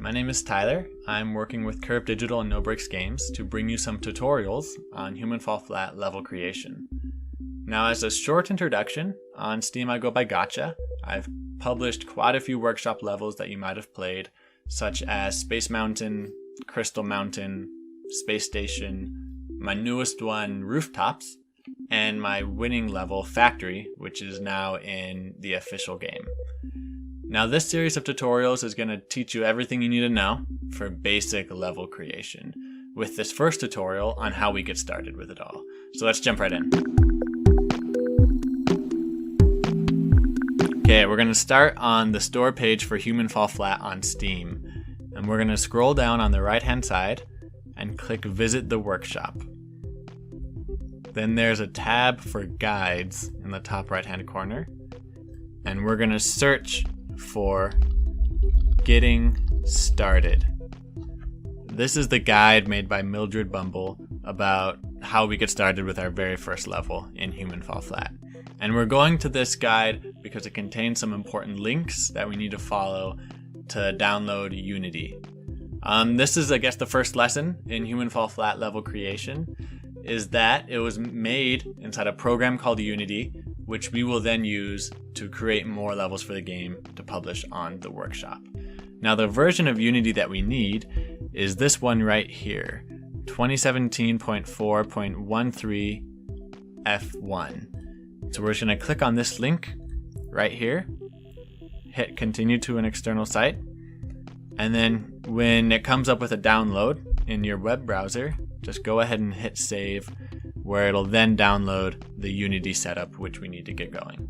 my name is Tyler. I'm working with Curve Digital and No Breaks Games to bring you some tutorials on Human Fall Flat level creation. Now, as a short introduction, on Steam I go by Gotcha. I've published quite a few workshop levels that you might have played, such as Space Mountain, Crystal Mountain, Space Station, my newest one, Rooftops, and my winning level, Factory, which is now in the official game. Now, this series of tutorials is going to teach you everything you need to know for basic level creation, with this first tutorial on how we get started with it all. So let's jump right in. Okay, we're going to start on the store page for Human Fall Flat on Steam, and we're going to scroll down on the right hand side and click Visit the Workshop. Then there's a tab for guides in the top right hand corner, and we're going to search for Getting Started. This is the guide made by Mildred Bumble about how we get started with our very first level in Human Fall Flat. And we're going to this guide because it contains some important links that we need to follow to download Unity. This is, I guess, the first lesson in Human Fall Flat level creation, is that it was made inside a program called Unity, which we will then use to create more levels for the game to publish on the workshop. Now, the version of Unity that we need is this one right here, 2017.4.13 F1. So we're just going to click on this link right here, hit continue to an external site, and then when it comes up with a download in your web browser, just go ahead and hit save, where it'll then download the Unity setup which we need to get going.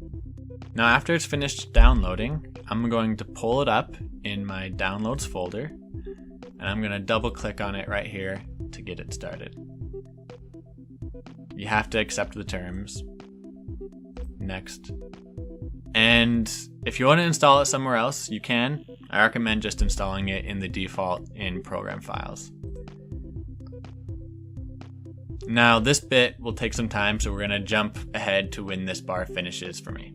Now, after it's finished downloading, I'm going to pull it up in my downloads folder, and I'm going to double click on it right here to get it started. You have to accept the terms. Next. And if you want to install it somewhere else, you can. I recommend just installing it in the default in program files. Now, this bit will take some time, so we're going to jump ahead to when this bar finishes for me.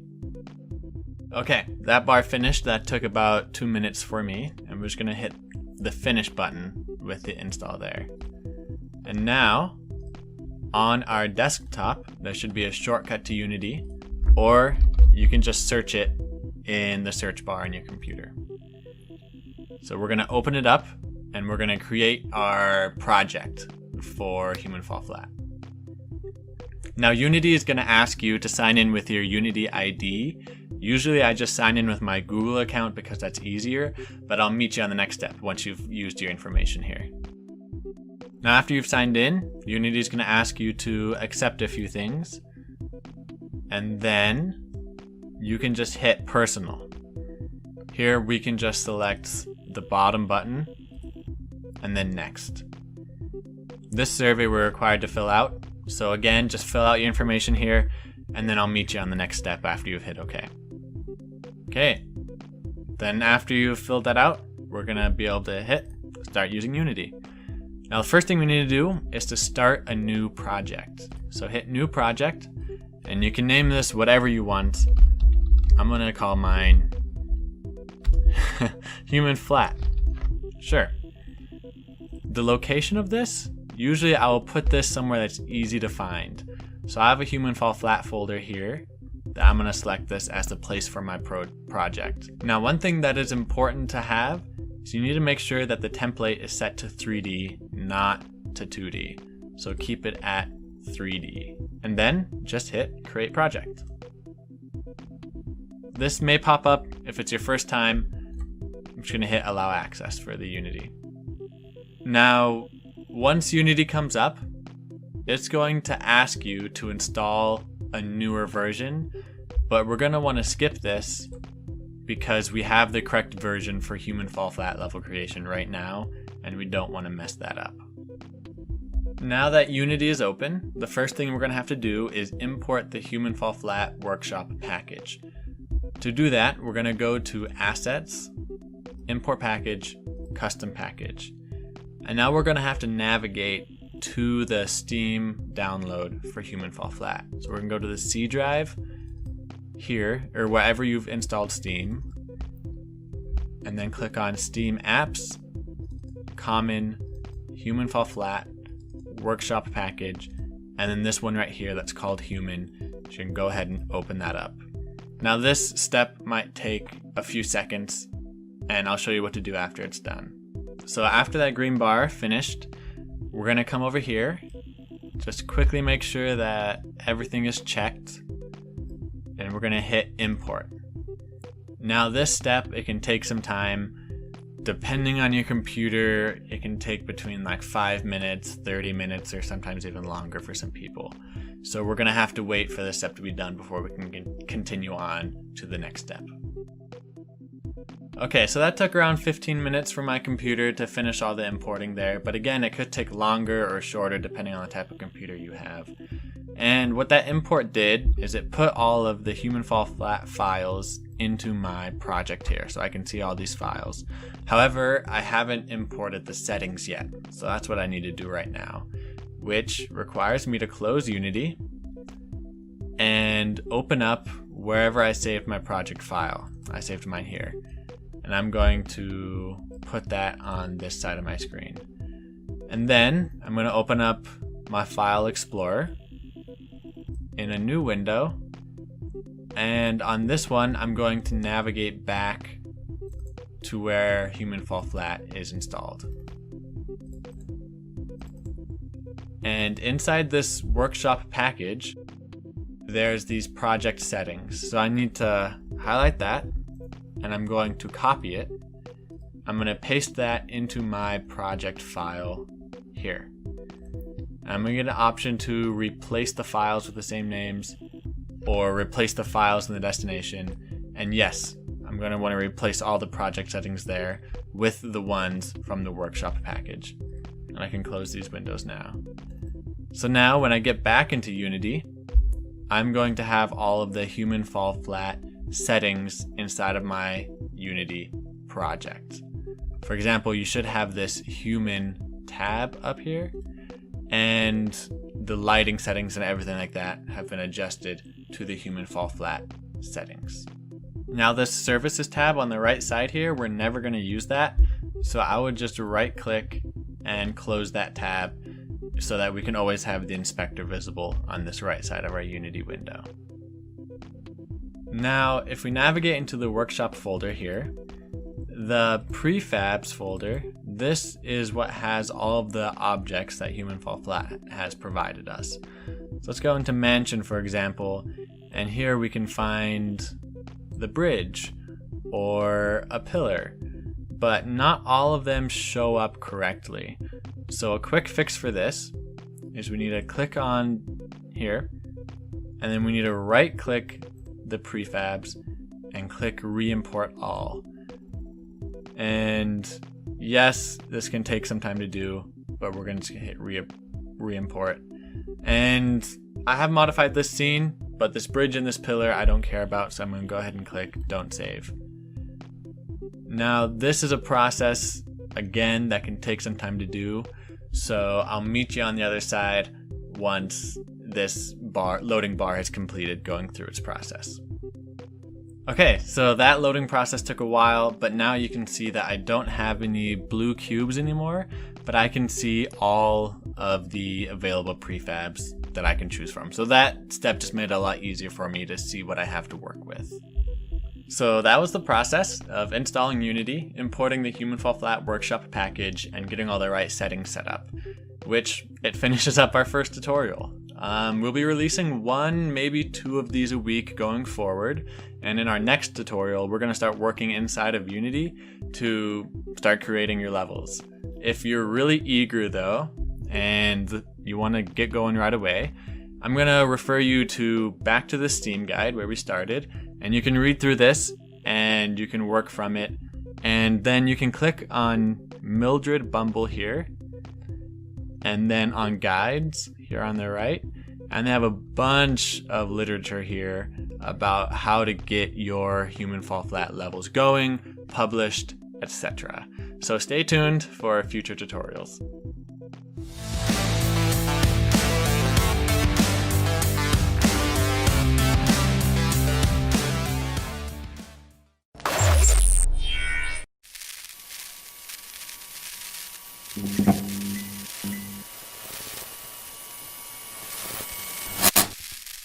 Okay, that bar finished. That took about 2 minutes for me, and we're just going to hit the finish button with the install there. And now, on our desktop, there should be a shortcut to Unity, or you can just search it in the search bar on your computer. So we're going to open it up, and we're going to create our project for Human Fall Flat. Now, Unity is going to ask you to sign in with your Unity ID. Usually I just sign in with my Google account because that's easier, but I'll meet you on the next step once you've used your information here. Now, after you've signed in, Unity is going to ask you to accept a few things, and then you can just hit personal. Here we can just select the bottom button and then next. This survey we're required to fill out, so again, just fill out your information here, and then I'll meet you on the next step after you've hit OK. Okay, then after you've filled that out, we're gonna be able to hit start using Unity. Now, the first thing we need to do is to start a new project. So hit new project, and you can name this whatever you want. I'm gonna call mine Human Flat. Sure. The location of this, usually I will put this somewhere that's easy to find. So I have a Human Fall Flat folder here that I'm going to select this as the place for my project. Now, one thing that is important to have is you need to make sure that the template is set to 3D, not to 2D. So keep it at 3D. And then just hit Create Project. This may pop up if it's your first time. I'm just going to hit Allow Access for the Unity. Now, once Unity comes up, it's going to ask you to install a newer version, but we're going to want to skip this because we have the correct version for Human Fall Flat level creation right now, and we don't want to mess that up. Now that Unity is open, the first thing we're going to have to do is import the Human Fall Flat workshop package. To do that, we're going to go to Assets, Import Package, Custom Package. And now we're going to have to navigate to the Steam download for Human Fall Flat. So we're going to go to the C drive here, or wherever you've installed Steam, and then click on Steam Apps, common, human fall flat, workshop package, and then this one right here that's called human. So you can go ahead and open that up. Now this step might take a few seconds, and I'll show you what to do after it's done. So after that green bar finished, we're gonna come over here, just quickly make sure that everything is checked, and we're gonna hit import. Now this step, it can take some time. Depending on your computer, it can take between like 5 minutes, 30 minutes, or sometimes even longer for some people. So we're gonna have to wait for this step to be done before we can continue on to the next step. Okay, so that took around 15 minutes for my computer to finish all the importing there, but again, it could take longer or shorter depending on the type of computer you have. And what that import did is it put all of the human fall flat files into my project here, so I can see all these files. However, I haven't imported the settings yet, so that's what I need to do right now, which requires me to close Unity and open up wherever I saved my project file. I saved mine here, and I'm going to put that on this side of my screen. And then I'm going to open up my File Explorer in a new window, and on this one I'm going to navigate back to where human fall flat is installed. And inside this workshop package, there's these project settings. So I need to highlight that, and I'm going to copy it. I'm going to paste that into my project file here. I'm going to get an option to replace the files with the same names, or replace the files in the destination. And yes, I'm going to want to replace all the project settings there with the ones from the workshop package. And I can close these windows now. So now when I get back into Unity, I'm going to have all of the human fall flat settings inside of my Unity project. For example, you should have this human tab up here, and the lighting settings and everything like that have been adjusted to the human fall flat settings. Now this services tab on the right side here, we're never going to use that, so I would just right click and close that tab so that we can always have the inspector visible on this right side of our Unity window. Now if we navigate into the workshop folder here, the prefabs folder, this is what has all of the objects that human fall flat has provided us. So let's go into mansion, for example, and here we can find the bridge or a pillar, but not all of them show up correctly. So a quick fix for this is we need to click on here, and then we need to right click the prefabs and click re-import all. And yes, this can take some time to do, but we're going to hit re-import. And I have modified this scene, but this bridge and this pillar I don't care about, so I'm going to go ahead and click don't save. Now this is a process, again, that can take some time to do, so I'll meet you on the other side once this loading bar has completed going through its process. Okay, so that loading process took a while, but now you can see that I don't have any blue cubes anymore, but I can see all of the available prefabs that I can choose from. So that step just made it a lot easier for me to see what I have to work with. So that was the process of installing Unity, importing the human fall flat workshop package, and getting all the right settings set up, which it finishes up our first tutorial. We'll be releasing 1, maybe 2 of these a week going forward, and in our next tutorial we're going to start working inside of Unity to start creating your levels. If you're really eager though, and you want to get going right away, I'm going to refer you back to the Steam guide where we started, and you can read through this and you can work from it, and then you can click on Mildred Bumble here, and then on guides here on the right, and they have a bunch of literature here about how to get your human fall flat levels going, published, etc. So stay tuned for future tutorials.